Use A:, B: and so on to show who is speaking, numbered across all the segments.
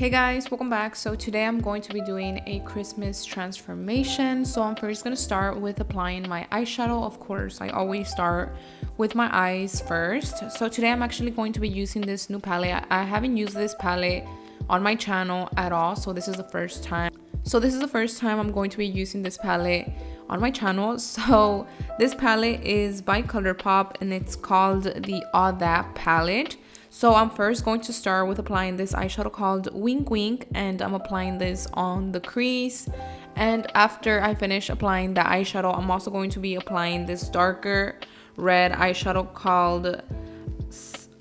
A: Hey guys, welcome back. So today I'm going to be doing a Christmas transformation. So I'm first going to start with applying my eyeshadow. Of course, I always start with my eyes first. So today I'm actually going to be using this new palette. I haven't used this palette on my channel at all, so this is the first time. I'm going to be using this palette on my channel. So this palette is by Colourpop and it's called the All That palette. So I'm first going to start with applying this eyeshadow called Wink Wink, and I'm applying this on the crease. And after I finish applying the eyeshadow, I'm also going to be applying this darker red eyeshadow called,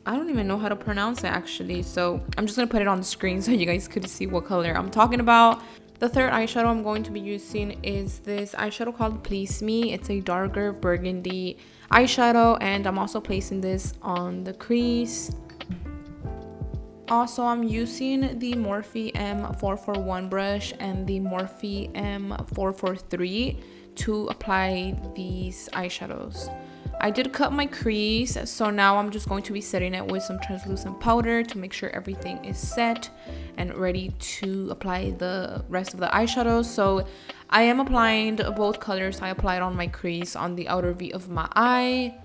A: I don't even know how to pronounce it actually, so I'm just gonna put it on the screen so you guys could see what color I'm talking about. The third eyeshadow I'm going to be using is this eyeshadow called Please Me. It's a darker burgundy eyeshadow, and I'm also placing this on the crease. Also, I'm using the Morphe M441 brush and the Morphe M443 to apply these eyeshadows. I did cut my crease, so now I'm just going to be setting it with some translucent powder to make sure everything is set and ready to apply the rest of the eyeshadows. So I am applying both colors. I applied on my crease on the outer V of my eye.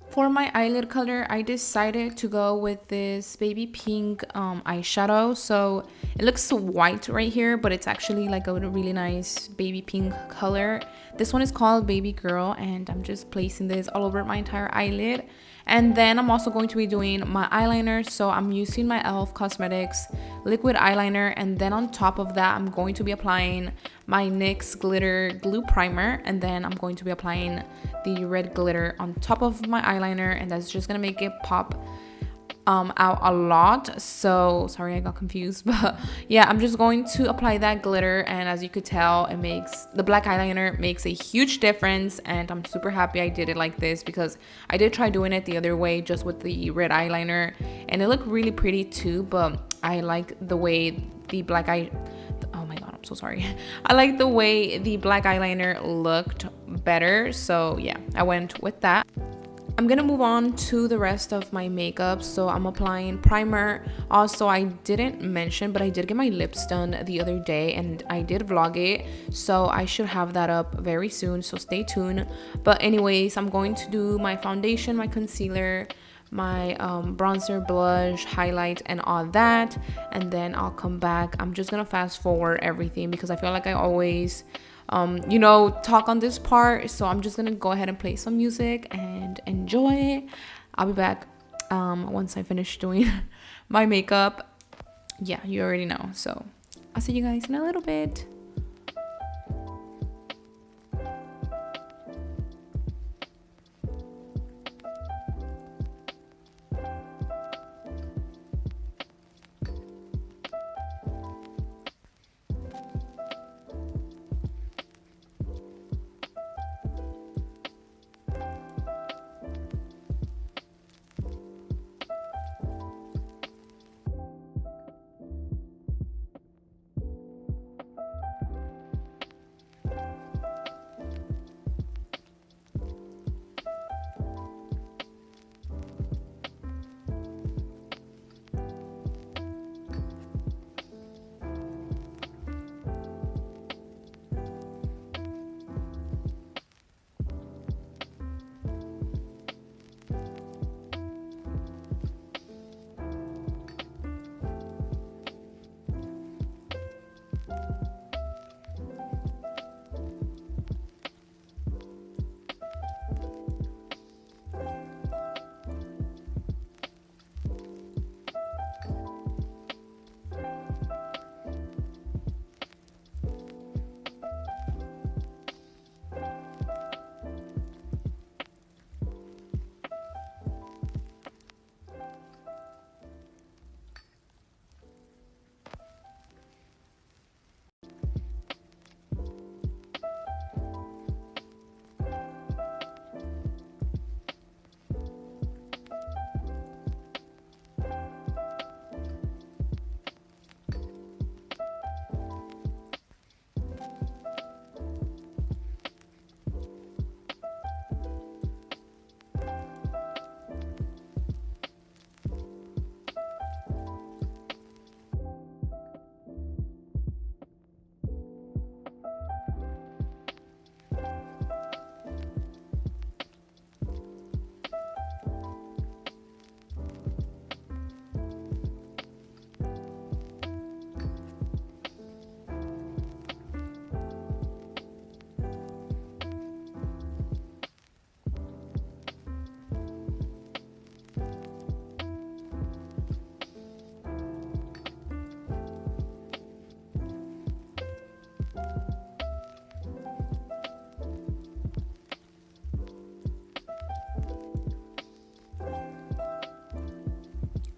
A: For my eyelid color, I decided to go with this baby pink eyeshadow. So it looks white right here, but it's actually like a really nice baby pink color. This one is called Baby Girl, and I'm just placing this all over my entire eyelid. And then I'm also going to be doing my eyeliner. So I'm using my e.l.f. Cosmetics liquid eyeliner, and then on top of that I'm going to be applying my NYX glitter glue primer, and then I'm going to be applying the red glitter on top of my eyeliner, and that's just gonna make it pop out a lot. So sorry, I got confused, but yeah, I'm just going to apply that glitter, and as you could tell, it makes the black eyeliner makes a huge difference, and I'm super happy I did it like this because I did try doing it the other way just with the red eyeliner, and it looked really pretty too, but I like the way the black eye, oh my god, I'm so sorry, I like the way the black eyeliner looked better, so yeah, I went with that. I'm gonna move on to the rest of my makeup. So I'm applying primer. Also, I didn't mention, but I did get my lips done the other day and I did vlog it, so I should have that up very soon, so stay tuned. But anyways, I'm going to do my foundation, my concealer, my bronzer, blush, highlight, and all that, and then I'll come back. I'm just gonna fast forward everything because I feel like I always talk on this part, so I'm just gonna go ahead and play some music and enjoy it. I'll be back once I finish doing my makeup. Yeah, you already know, so I'll see you guys in a little bit.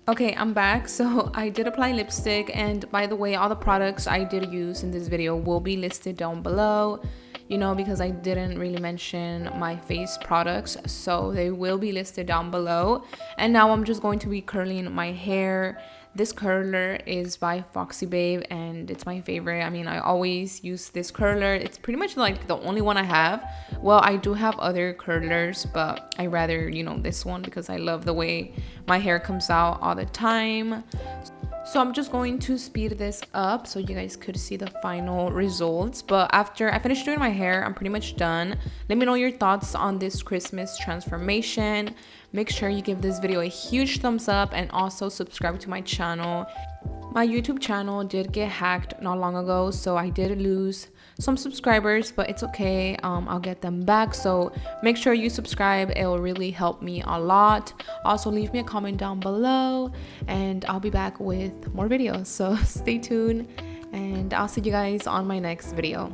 A: Okay, I'm back. So I did apply lipstick, and by the way, all the products I did use in this video will be listed down below, you know, because I didn't really mention my face products, so they will be listed down below. And now I'm just going to be curling my hair. This curler is by Foxy Babe, and it's my favorite. I mean, I always use this curler. It's pretty much like the only one I have. Well, I do have other curlers, but I rather, you know, this one because I love the way my hair comes out all the time. So I'm just going to speed this up so you guys could see the final results. But after I finish doing my hair, I'm pretty much done. Let me know your thoughts on this Christmas transformation. Make sure you give this video a huge thumbs up and also subscribe to my channel. My YouTube channel did get hacked not long ago, so I did lose some subscribers, but it's okay. I'll get them back, so make sure you subscribe. It will really help me a lot. Also, leave me a comment down below, and I'll be back with more videos, so stay tuned, and I'll see you guys on my next video.